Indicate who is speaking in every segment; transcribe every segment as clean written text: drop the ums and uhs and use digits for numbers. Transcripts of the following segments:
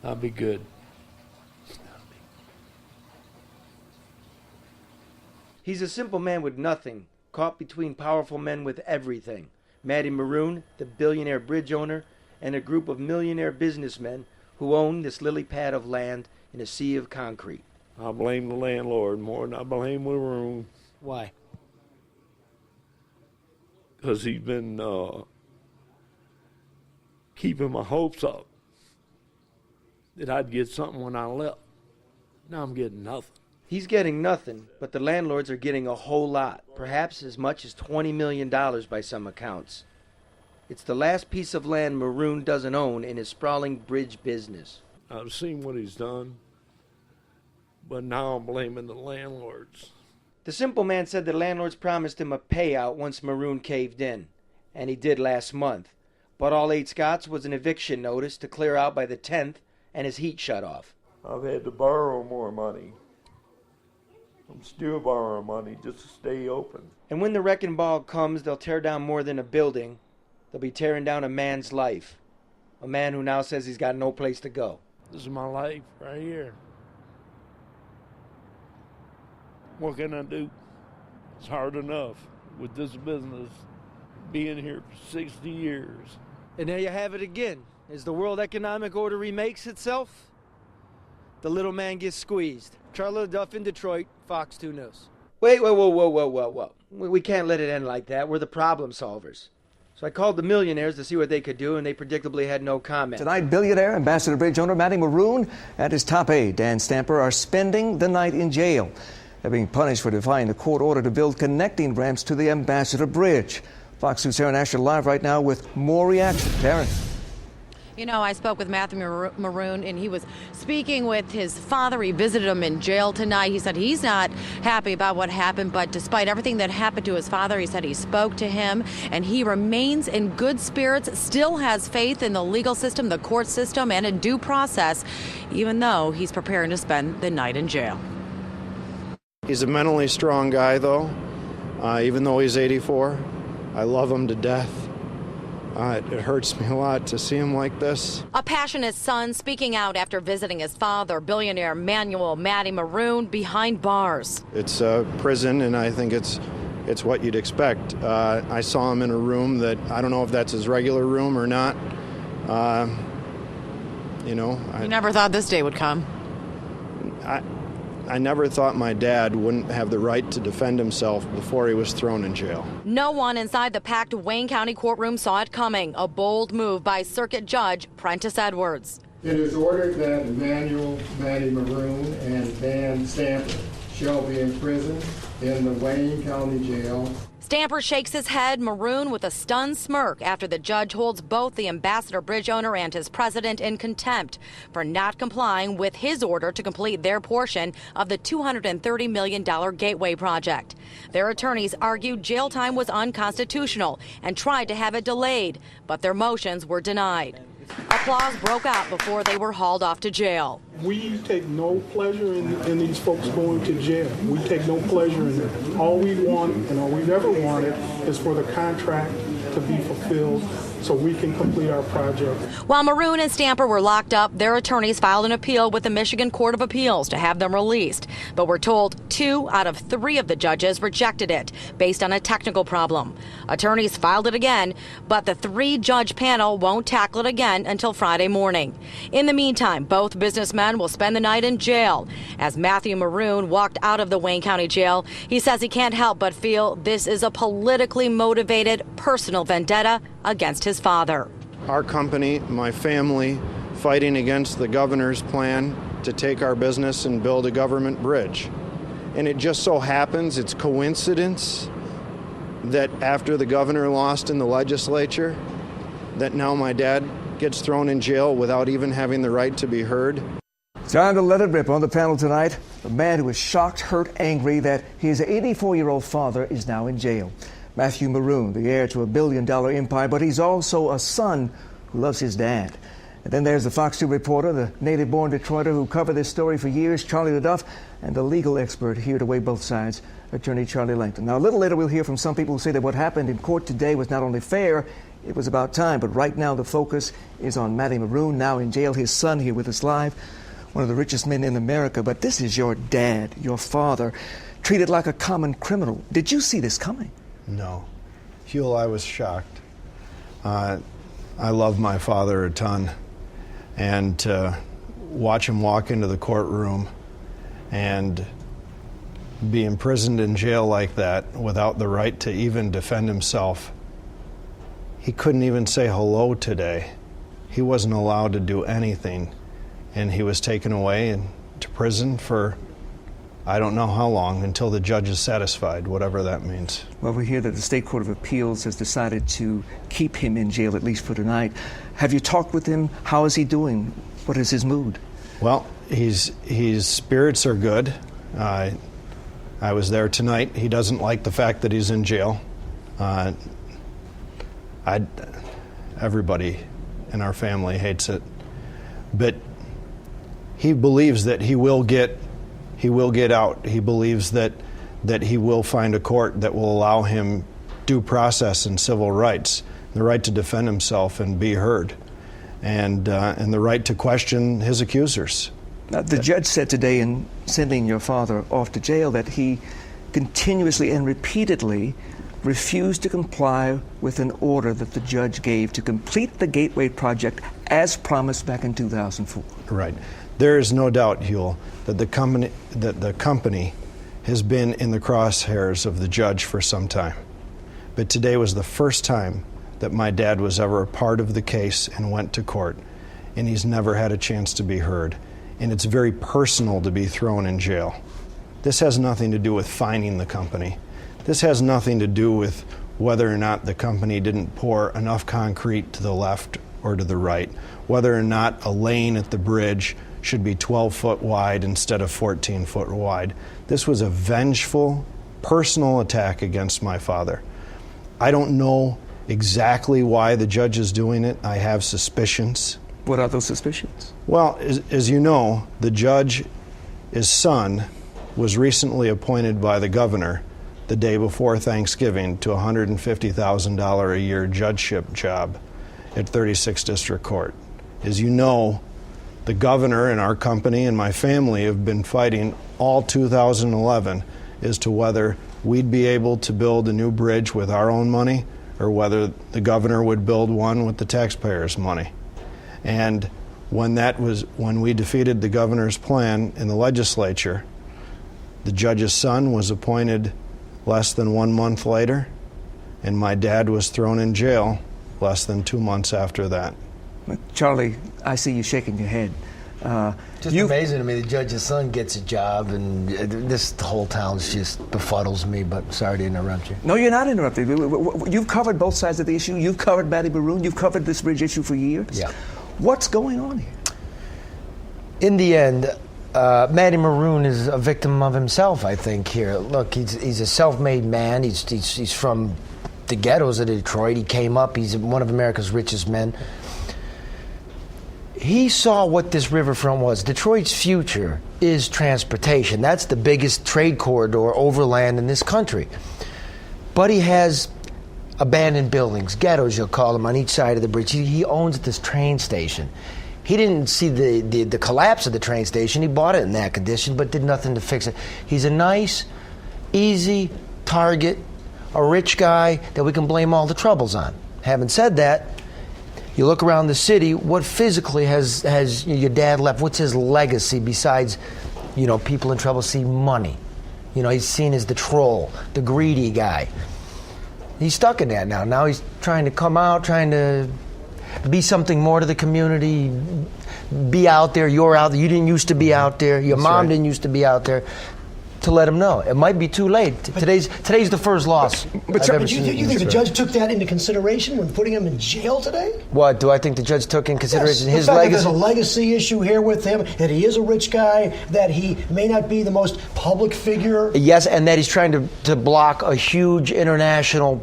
Speaker 1: I'll be good.
Speaker 2: He's a simple man with nothing, caught between powerful men with everything. Matty Maroon, the billionaire bridge owner, and a group of millionaire businessmen who own this lily pad of land in a sea of concrete.
Speaker 1: I blame the landlord more than I blame Maroon.
Speaker 2: Why?
Speaker 1: Because he's been keeping my hopes up that I'd get something when I left. Now I'm getting nothing.
Speaker 2: He's getting nothing, but the landlords are getting a whole lot, perhaps as much as $20 million by some accounts. It's the last piece of land Maroon doesn't own in his sprawling bridge business.
Speaker 1: I've seen what he's done, but now I'm blaming the landlords.
Speaker 2: The simple man said the landlords promised him a payout once Maroon caved in, and he did last month. But all 8 Scots was an eviction notice to clear out by the 10th and his heat shut off.
Speaker 1: I've had to borrow more money. I'm still borrowing money just to stay open.
Speaker 2: And when the wrecking ball comes, they'll tear down more than a building. They'll be tearing down a man's life. A man who now says he's got no place to go.
Speaker 1: This is my life right here. What can I do? It's hard enough with this business being here for 60 years.
Speaker 2: And there you have it again. As the world economic order remakes itself, the little man gets squeezed. Charlie Duff in Detroit, Fox 2 News. Wait, whoa. We can't let it end like that. We're the problem solvers. So I called the millionaires to see what they could do, and they predictably had no comment.
Speaker 3: Tonight, billionaire, Ambassador Bridge owner Matty Maroon and his top aide, Dan Stamper, are spending the night in jail. They're being punished for defying the court order to build connecting ramps to the Ambassador Bridge. Fox 2's Sarah Nasher live right now with more reaction. Karen.
Speaker 4: You know, I spoke with Matthew Maroon, and he was speaking with his father. He visited him in jail tonight. He said he's not happy about what happened, but despite everything that happened to his father, he said he spoke to him, and he remains in good spirits, still has faith in the legal system, the court system, and a due process, even though he's preparing to spend the night in jail.
Speaker 5: He's a mentally strong guy, though, even though he's 84. I love him to death. It hurts me a lot to see him like this.
Speaker 4: A passionate son speaking out after visiting his father, billionaire Matty Maroon, behind bars.
Speaker 5: It's a prison, and I think it's what you'd expect. I saw him in a room that I don't know if that's his regular room or not. You
Speaker 4: never thought this day would come.
Speaker 5: I never thought my dad wouldn't have the right to defend himself before he was thrown in jail.
Speaker 4: No one inside the packed Wayne County courtroom saw it coming. A bold move by Circuit Judge Prentice Edwards.
Speaker 6: It is ordered that Emmanuel Matty Maroon and Dan Stamper shall be imprisoned in the Wayne County Jail.
Speaker 4: Stamper shakes his head, Maroon with a stunned smirk after the judge holds both the Ambassador Bridge owner and his president in contempt for not complying with his order to complete their portion of the $230 million Gateway project. Their attorneys argued jail time was unconstitutional and tried to have it delayed, but their motions were denied. Applause broke out before they were hauled off to jail.
Speaker 7: We take no pleasure in these folks going to jail. We take no pleasure in it. All we want and all we've ever wanted is for the contract to be fulfilled so we can complete our project.
Speaker 4: While Maroon and Stamper were locked up, their attorneys filed an appeal with the Michigan Court of Appeals to have them released. But we're told 2 out of 3 of the judges rejected it based on a technical problem. Attorneys filed it again, but the 3-judge panel won't tackle it again until Friday morning. In the meantime, both businessmen will spend the night in jail. As Matthew Maroon walked out of the Wayne County Jail, he says he can't help but feel this is a politically motivated personal vendetta against his father.
Speaker 5: Our company, my family, fighting against the governor's plan to take our business and build a government bridge. And it just so happens, it's coincidence that after the governor lost in the legislature, that now my dad gets thrown in jail without even having the right to be heard.
Speaker 3: Time to let it rip on the panel tonight. A man who is shocked, hurt, angry that his 84-year-old father is now in jail. Matthew Maroon, the heir to a billion-dollar empire, but he's also a son who loves his dad. And then there's the Fox 2 reporter, the native-born Detroiter who covered this story for years, Charlie Duff, and the legal expert here to weigh both sides, Attorney Charlie Langton. Now, a little later, we'll hear from some people who say that what happened in court today was not only fair, it was about time. But right now the focus is on Matty Maroon, now in jail, his son here with us live, one of the richest men in America. But this is your dad, your father, treated like a common criminal. Did you see this coming?
Speaker 5: No. Huel, I was shocked. I love my father a ton. And to watch him walk into the courtroom and be imprisoned in jail like that without the right to even defend himself. He couldn't even say hello today. He wasn't allowed to do anything. And he was taken away to prison for I don't know how long, until the judge is satisfied, whatever that means.
Speaker 3: Well, we hear that the State Court of Appeals has decided to keep him in jail, at least for tonight. Have you talked with him? How is he doing? What is his mood?
Speaker 5: Well, his spirits are good. I was there tonight. He doesn't like the fact that he's in jail. Everybody in our family hates it. But he believes that he will get out. He believes that he will find a court that will allow him due process and civil rights, the right to defend himself and be heard, and the right to question his accusers.
Speaker 3: Now, the judge said today in sending your father off to jail that he continuously and repeatedly refused to comply with an order that the judge gave to complete the Gateway project as promised back in 2004.
Speaker 5: Right. There is no doubt, Huel, that the company has been in the crosshairs of the judge for some time. But today was the first time that my dad was ever a part of the case and went to court, and he's never had a chance to be heard. And it's very personal to be thrown in jail. This has nothing to do with fining the company. This has nothing to do with whether or not the company didn't pour enough concrete to the left or to the right, whether or not a lane at the bridge should be 12 foot wide instead of 14 foot wide. This was a vengeful, personal attack against my father. I don't know exactly why the judge is doing it. I have suspicions.
Speaker 3: What are those suspicions?
Speaker 5: Well, as you know, the judge's son was recently appointed by the governor the day before Thanksgiving to a $150,000 a year judgeship job at 36th District Court. As you know, the governor and our company and my family have been fighting all 2011 as to whether we'd be able to build a new bridge with our own money or whether the governor would build one with the taxpayers' money. And when we defeated the governor's plan in the legislature, the judge's son was appointed less than 1 month later, and my dad was thrown in jail less than 2 months after that.
Speaker 3: Charlie, I see you shaking your head.
Speaker 2: Just amazing to me, the judge's son gets a job, and the whole town just befuddles me, but sorry to interrupt you.
Speaker 3: No, you're not interrupting. You've covered both sides of the issue. You've covered Matty Maroon. You've covered this bridge issue for years.
Speaker 2: Yeah.
Speaker 3: What's going on here?
Speaker 2: In the end, Matty Maroon is a victim of himself, I think, here. Look, he's a self-made man. He's from the ghettos of Detroit. He came up. He's one of America's richest men. He saw what this riverfront was. Detroit's future is transportation. That's the biggest trade corridor overland in this country. But he has abandoned buildings, ghettos you'll call them, on each side of the bridge. He owns this train station. He didn't see the collapse of the train station. He bought it in that condition, but did nothing to fix it. He's a nice, easy target, a rich guy that we can blame all the troubles on. Having said that, you look around the city, what physically has your dad left? What's his legacy besides, people in trouble see money? He's seen as the troll, the greedy guy. He's stuck in that now. Now he's trying to come out, trying to be something more to the community, be out there. You're out there. You didn't used to be out there. Your mom didn't used to be out there. To let him know. It might be too late. Today's the first loss.
Speaker 8: But you think the judge took that into consideration when putting him in jail today?
Speaker 2: What, do I think the judge took in consideration his
Speaker 8: legacy?
Speaker 2: There's
Speaker 8: a legacy issue here with him, that he is a rich guy, that he may not be the most public figure.
Speaker 2: Yes, and that he's trying to block a huge international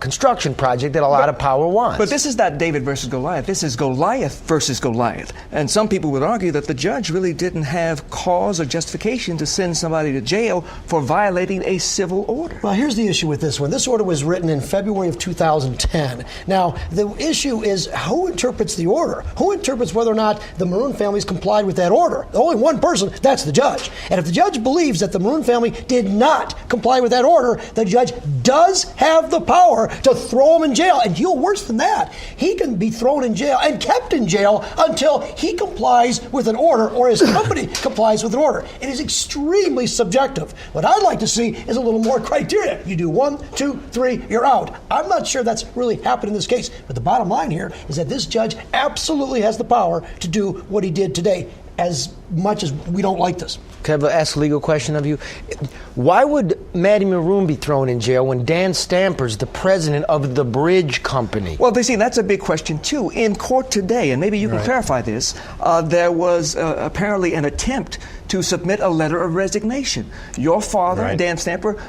Speaker 8: construction project that a lot of power wants.
Speaker 3: But this is not David versus Goliath. This is Goliath versus Goliath. And some people would argue that the judge really didn't have cause or justification to send somebody to jail for violating a civil order.
Speaker 8: Well, here's the issue with this one. This order was written in February of 2010. Now, the issue is who interprets the order? Who interprets whether or not the Maroon families complied with that order? Only one person, that's the judge. And if the judge believes that the Maroon family did not comply with that order, the judge does have the power to throw him in jail. And worse than that, he can be thrown in jail and kept in jail until he complies with an order or his company complies with an order. It is extremely subjective. What I'd like to see is a little more criteria. You do 1, 2, 3, you're out. I'm not sure that's really happened in this case. But the bottom line here is that this judge absolutely has the power to do what he did today, as much as we don't like this.
Speaker 2: Can I ask a legal question of you? Why would Matty Maroon be thrown in jail when Dan Stamper's the president of the bridge company?
Speaker 3: Well, they see that's a big question, too. In court today, and maybe you can clarify this, there was apparently an attempt to submit a letter of resignation. Your father, Dan Stamper,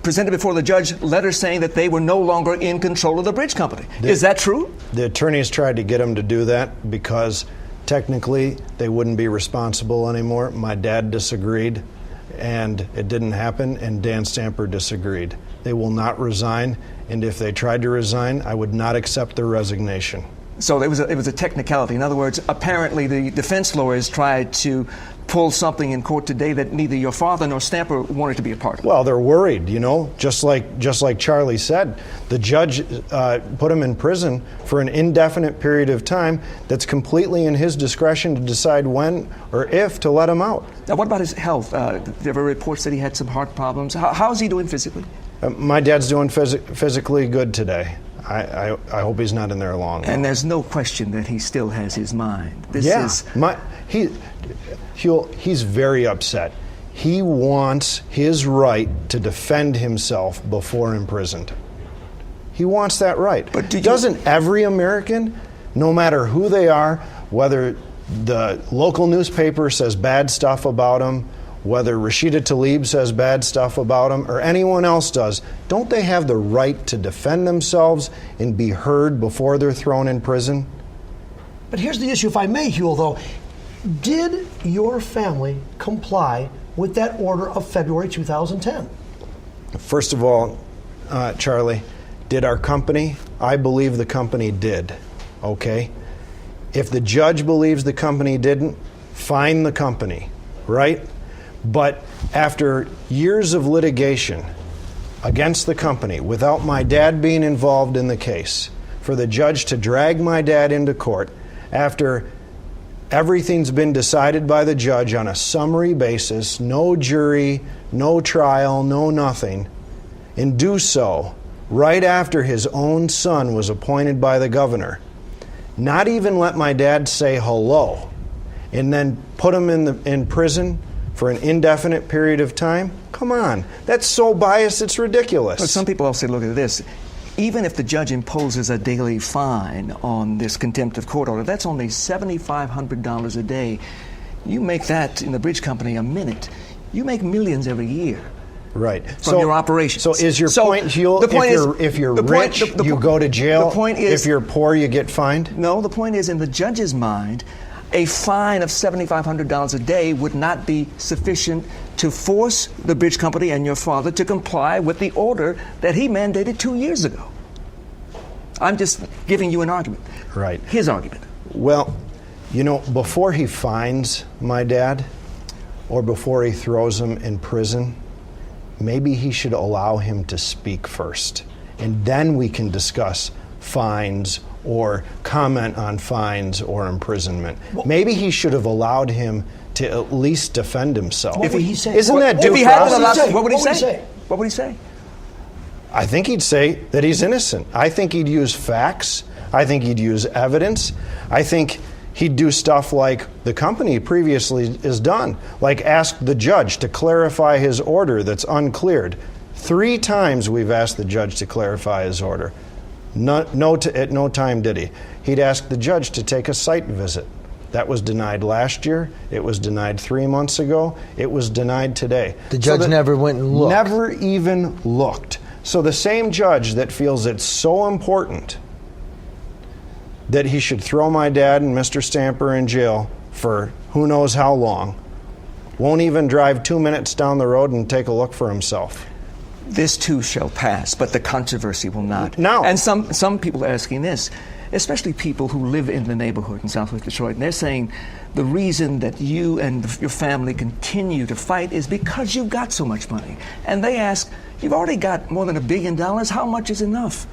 Speaker 3: presented before the judge letters saying that they were no longer in control of the bridge company. Is that true?
Speaker 5: The attorneys tried to get him to do that because technically they wouldn't be responsible anymore. My dad disagreed, and it didn't happen, and Dan Stamper disagreed. They will not resign, and if they tried to resign, I would not accept their resignation.
Speaker 3: So it was a technicality. In other words, apparently the defense lawyers tried to pull something in court today that neither your father nor Stamper wanted to be a part of.
Speaker 5: Well, they're worried, just like Charlie said. The judge put him in prison for an indefinite period of time that's completely in his discretion to decide when or if to let him out.
Speaker 3: Now, what about his health? There were reports that he had some heart problems. How's he doing physically?
Speaker 5: My dad's doing physically good today. I hope he's not in there long.
Speaker 3: And there's no question that he still has his mind.
Speaker 5: He's very upset. He wants his right to defend himself before imprisoned. He wants that right. But doesn't every American, no matter who they are, whether the local newspaper says bad stuff about him, whether Rashida Tlaib says bad stuff about him, or anyone else does, don't they have the right to defend themselves and be heard before they're thrown in prison?
Speaker 8: But here's the issue, if I may, Huel, though. Did your family comply with that order of February 2010?
Speaker 5: First of all, Charlie, did our company? I believe the company did, okay? If the judge believes the company didn't, fine the company, right? But after years of litigation against the company, without my dad being involved in the case, for the judge to drag my dad into court after everything's been decided by the judge on a summary basis, no jury, no trial, no nothing, and do so right after his own son was appointed by the governor, not even let my dad say hello, and then put him in prison for an indefinite period of time? Come on. That's so biased, it's ridiculous.
Speaker 3: But some people also look at this. Even if the judge imposes a daily fine on this contempt of court order, that's only $7,500 a day. You make that in the bridge company a minute. You make millions every year.
Speaker 5: Right.
Speaker 3: From your operations.
Speaker 5: So is your point, Huel, if you're rich, you go to jail?
Speaker 3: The point is,
Speaker 5: if you're poor, you get fined?
Speaker 3: No, the point is, in the judge's mind, a fine of $7,500 a day would not be sufficient to force the bridge company and your father to comply with the order that he mandated 2 years ago. I'm just giving you an argument.
Speaker 5: Right.
Speaker 3: His argument.
Speaker 5: Well, before he fines my dad or before he throws him in prison, maybe he should allow him to speak first. And then we can discuss fines or comment on fines or imprisonment. Maybe he should have allowed him to at least defend himself.
Speaker 8: What would he say?
Speaker 5: Isn't that due process?
Speaker 3: What would he say? What would he say?
Speaker 5: I think he'd say that he's innocent. I think he'd use facts. I think he'd use evidence. I think he'd do stuff like the company previously has done, like ask the judge to clarify his order that's uncleared. 3 times we've asked the judge to clarify his order. At no time did he. He'd ask the judge to take a site visit. That was denied last year. It was denied 3 months ago. It was denied today.
Speaker 2: The judge never went and looked.
Speaker 5: Never even looked. So the same judge that feels it's so important that he should throw my dad and Mr. Stamper in jail for who knows how long won't even drive 2 minutes down the road and take a look for himself.
Speaker 3: This too shall pass, but the controversy will not.
Speaker 5: No.
Speaker 3: And some people are asking this, especially people who live in the neighborhood in Southwest Detroit, and they're saying the reason that you and your family continue to fight is because you've got so much money. And they ask, you've already got more than $1 billion, how much is enough?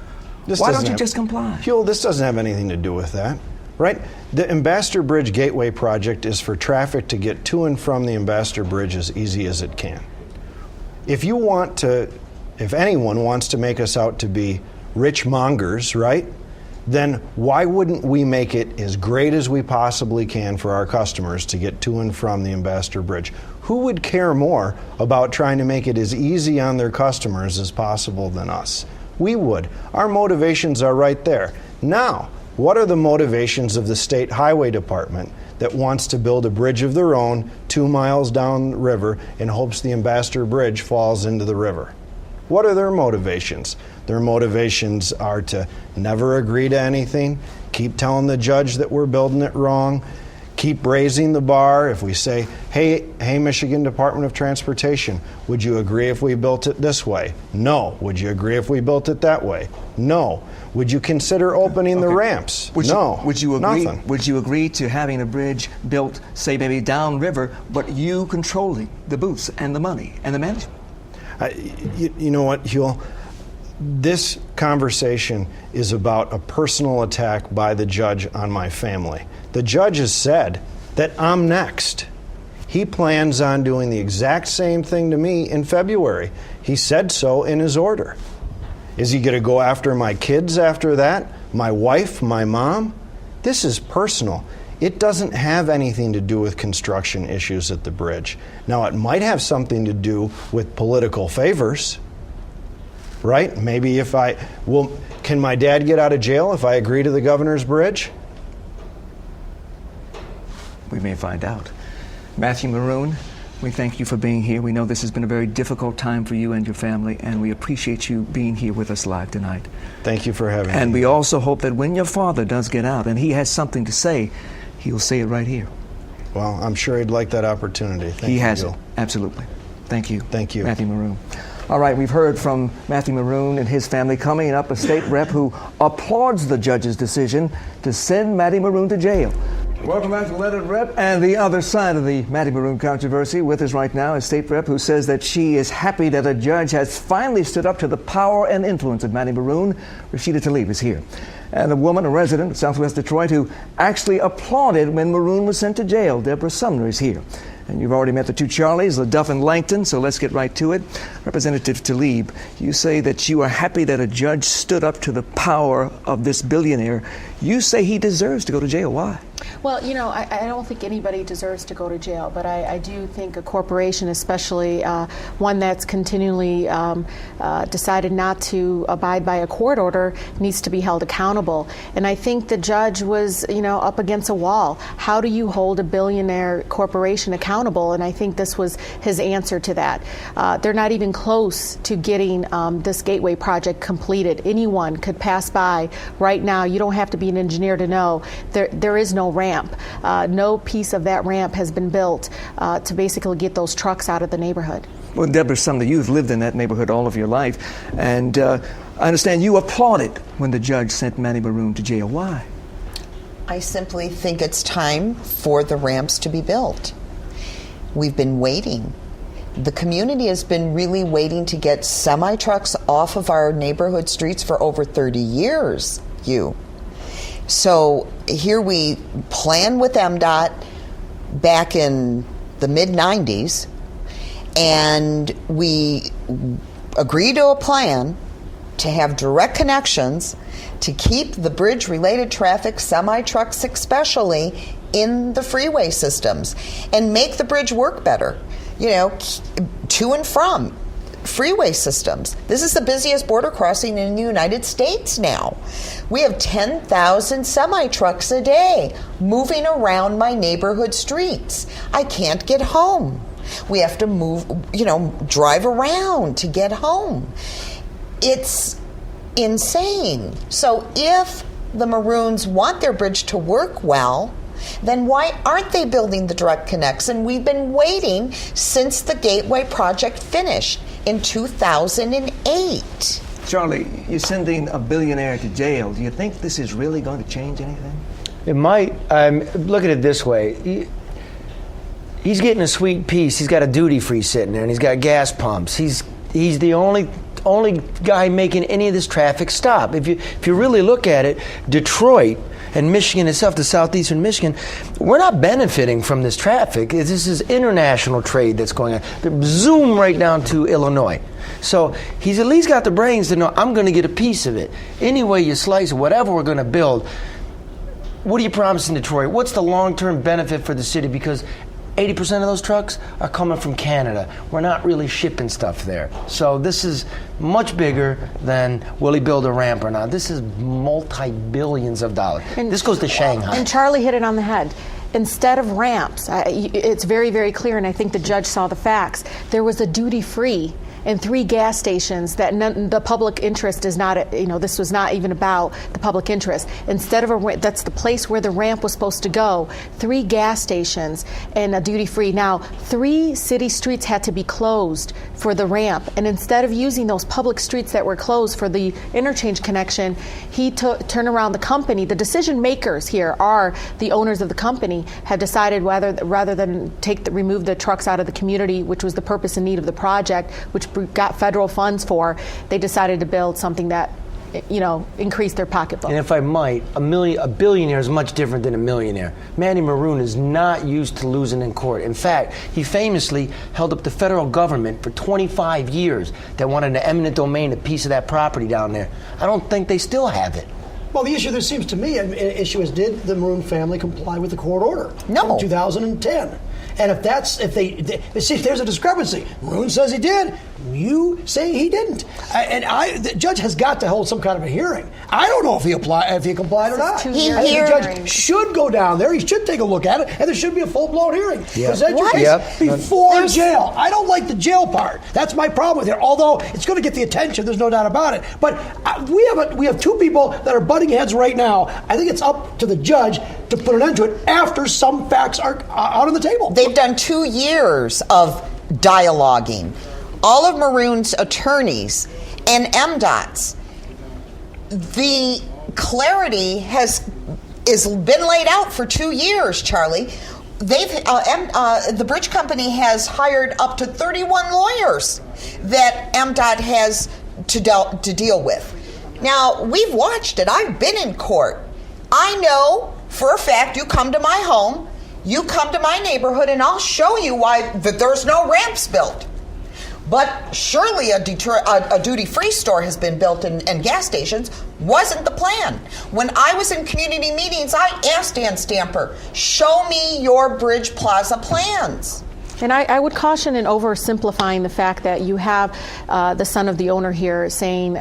Speaker 3: Why don't you just comply?
Speaker 5: Huel, this doesn't have anything to do with that, right? The Ambassador Bridge Gateway project is for traffic to get to and from the Ambassador Bridge as easy as it can. If anyone wants to make us out to be rich mongers, right, then why wouldn't we make it as great as we possibly can for our customers to get to and from the Ambassador Bridge? Who would care more about trying to make it as easy on their customers as possible than us? We would. Our motivations are right there. Now, what are the motivations of the State Highway Department that wants to build a bridge of their own 2 miles down the river in hopes the Ambassador Bridge falls into the river? What are their motivations? Their motivations are to never agree to anything, keep telling the judge that we're building it wrong, keep raising the bar. If we say, hey, Michigan Department of Transportation, would you agree if we built it this way? No. Would you agree if we built it that way? No. Would you consider opening the ramps? No.
Speaker 3: Would you agree?
Speaker 5: Nothing.
Speaker 3: Would you agree to having a bridge built, say, maybe downriver, but you controlling the booths and the money and the management?
Speaker 5: You know what, Huel? This conversation is about a personal attack by the judge on my family. The judge has said that I'm next. He plans on doing the exact same thing to me in February. He said so in his order. Is he going to go after my kids after that? My wife, my mom? This is personal. It doesn't have anything to do with construction issues at the bridge. Now, it might have something to do with political favors, right? Maybe can my dad get out of jail if I agree to the governor's bridge?
Speaker 3: We may find out. Matthew Maroon, we thank you for being here. We know this has been a very difficult time for you and your family, and we appreciate you being here with us live tonight.
Speaker 5: Thank you for having me.
Speaker 3: And we also hope that when your father does get out and he has something to say, he'll say it right here.
Speaker 5: Well, I'm sure he'd like that opportunity.
Speaker 3: He has it, absolutely. Thank you.
Speaker 5: Thank you.
Speaker 3: Matthew Maroon. All right, we've heard from Matthew Maroon and his family. Coming up, a state rep who applauds the judge's decision to send Matty Maroon to jail. Welcome back to Let It Rip. And the other side of the Matty Maroon controversy with us right now is state rep who says that she is happy that a judge has finally stood up to the power and influence of Matty Maroon. Rashida Tlaib is here. And a woman, a resident of Southwest Detroit, who actually applauded when Maroon was sent to jail. Deborah Sumner is here. And you've already met the two Charlies, LaDuff and Langton, so let's get right to it. Representative Tlaib, you say that you are happy that a judge stood up to the power of this billionaire. You say he deserves to go to jail. Why?
Speaker 9: Well, you know, I don't think anybody deserves to go to jail, but I do think a corporation, especially one that's continually decided not to abide by a court order, needs to be held accountable. And I think the judge was, you know, up against a wall. How do you hold a billionaire corporation accountable? And I think this was his answer to that. They're not even close to getting this gateway project completed. Anyone could pass by right now. You don't have to be an engineer to know there is no ramp. No piece of that ramp has been built to basically get those trucks out of the neighborhood.
Speaker 3: Well, Deborah Sumner, you've lived in that neighborhood all of your life, and I understand you applauded when the judge sent Matty Maroon to jail. Why?
Speaker 10: I simply think it's time for the ramps to be built. We've been waiting. The community has been really waiting to get semi-trucks off of our neighborhood streets for over 30 years, So here we plan with MDOT back in the mid-90s, and we agree to a plan to have direct connections to keep the bridge-related traffic, semi-trucks especially, in the freeway systems and make the bridge work better, to and from freeway systems. This is the busiest border crossing in the United States now. We have 10,000 semi-trucks a day moving around my neighborhood streets. I can't get home. We have to move, drive around to get home. It's insane. So if the Maroons want their bridge to work well, then why aren't they building the direct connects? And we've been waiting since the Gateway project finished in 2008.
Speaker 3: Charlie, you're sending a billionaire to jail. Do you think this is really going to change anything?
Speaker 2: It might. Look at it this way. He's getting a sweet piece. He's got a duty-free sitting there, and he's got gas pumps. He's the only guy making any of this traffic stop. If you really look at it, Detroit and Michigan itself, the southeastern Michigan, we're not benefiting from this traffic. This is international trade that's going on. Zoom right down to Illinois. So he's at least got the brains to know, I'm going to get a piece of it. Any way you slice it, whatever we're going to build, what do you promise in Detroit? What's the long-term benefit for the city? Because 80% of those trucks are coming from Canada. We're not really shipping stuff there. So this is much bigger than will he build a ramp or not. This is multi-billions of dollars. And this goes to Shanghai.
Speaker 9: And Charlie hit it on the head. Instead of ramps, it's very, very clear, and I think the judge saw the facts, there was a duty-free and 3 gas stations that the public interest is not, this was not even about the public interest. Instead of that's the place where the ramp was supposed to go, 3 gas stations and a duty-free. Now, 3 city streets had to be closed for the ramp, and instead of using those public streets that were closed for the interchange connection, he turned around the company. The decision makers here are the owners of the company, have decided rather than remove the trucks out of the community, which was the purpose and need of the project, which got federal funds for, they decided to build something that, increased their pocketbook.
Speaker 2: And if I might, a billionaire is much different than a millionaire. Manny Maroon is not used to losing in court. In fact, he famously held up the federal government for 25 years that wanted an eminent domain, a piece of that property down there. I don't think they still have it.
Speaker 8: Well, the issue, there seems to me, an issue is, did the Maroon family comply with the court order
Speaker 10: from
Speaker 8: 2010? And if there's a discrepancy. Maroon says he did. You say he didn't. The judge has got to hold some kind of a hearing. I don't know if he complied or not. I think the judge should go down there. He should take a look at it, and there should be a full-blown hearing. Present your case before jail. I don't like the jail part. That's my problem with it. Although it's going to get the attention, there's no doubt about it. But we have 2 people that are butting heads right now. I think it's up to the judge to put an end to it after some facts are out on the table.
Speaker 10: They've done 2 years of dialoguing. All of Maroon's attorneys and MDOT's, the clarity has been laid out for 2 years, Charlie. The bridge company has hired up to 31 lawyers that MDOT has to deal with. Now, we've watched it. I've been in court. I know for a fact you come to my home, you come to my neighborhood, and I'll show you why there's no ramps built. But surely a duty-free store has been built and gas stations. Wasn't the plan. When I was in community meetings, I asked Ann Stamper, show me your Bridge Plaza plans.
Speaker 9: And I would caution in oversimplifying the fact that you have the son of the owner here saying,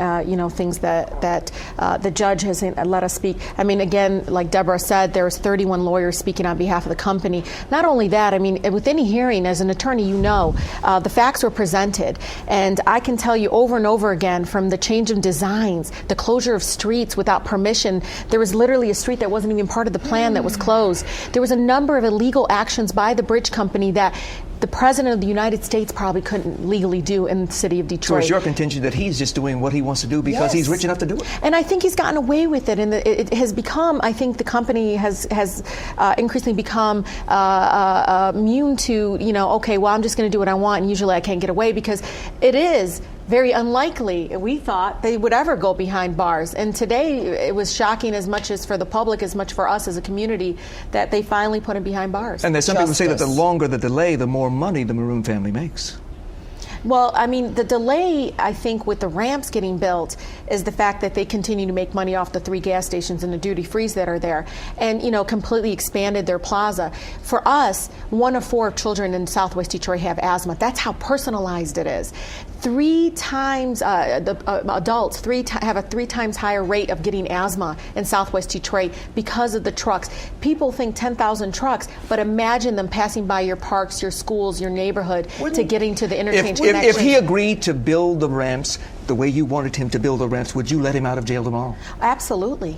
Speaker 9: things that the judge hasn't let us speak. I mean, again, like Deborah said, there's 31 lawyers speaking on behalf of the company. Not only that, I mean, with any hearing, as an attorney, the facts were presented. And I can tell you over and over again, from the change of designs, the closure of streets without permission, there was literally a street that wasn't even part of the plan that was closed. There was a number of illegal actions by the bridge company that the President of the United States probably couldn't legally do in the city of Detroit.
Speaker 3: So it's your contention that he's just doing what he wants to do because he's rich enough to do it?
Speaker 9: And I think he's gotten away with it. And it has become, I think the company has increasingly become immune to, I'm just going to do what I want, and usually I can't get away, because it is very unlikely, we thought, they would ever go behind bars. And today, it was shocking as much as for the public, as much for us as a community, that they finally put him behind bars.
Speaker 3: And there's some people say that the longer the delay, the more money the Maroon family makes.
Speaker 9: Well, I mean, the delay, I think, with the ramps getting built is the fact that they continue to make money off the 3 gas stations and the duty-frees that are there, and, completely expanded their plaza. For us, 1 of 4 children in Southwest Detroit have asthma. That's how personalized it is. 3 times, adults have a 3 times higher rate of getting asthma in Southwest Detroit because of the trucks. People think 10,000 trucks, but imagine them passing by your parks, your schools, your neighborhood to getting to the interchange.
Speaker 3: if he agreed to build the ramps the way you wanted him to build the ramps, would you let him out of jail tomorrow?
Speaker 9: Absolutely.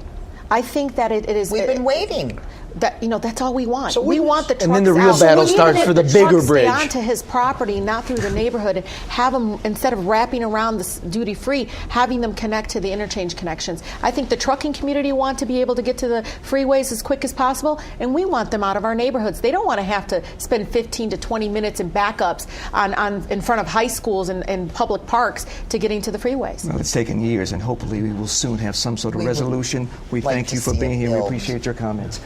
Speaker 9: I think that it is.
Speaker 10: We've been waiting.
Speaker 9: That's all we want.
Speaker 8: So
Speaker 9: we want the trucks
Speaker 8: and then the real
Speaker 9: out.
Speaker 8: battle
Speaker 9: So
Speaker 8: starts for the bigger bridge.
Speaker 9: Stay onto his property, not through the neighborhood, and have them, instead of wrapping around the duty free, having them connect to the interchange connections. I think the trucking community want to be able to get to the freeways as quick as possible, and we want them out of our neighborhoods. They don't want to have to spend 15 to 20 minutes in backups in front of high schools and public parks to getting to the freeways.
Speaker 3: Well, it's taken years, and hopefully we will soon have some sort of resolution. We thank you for being here. We appreciate your comments.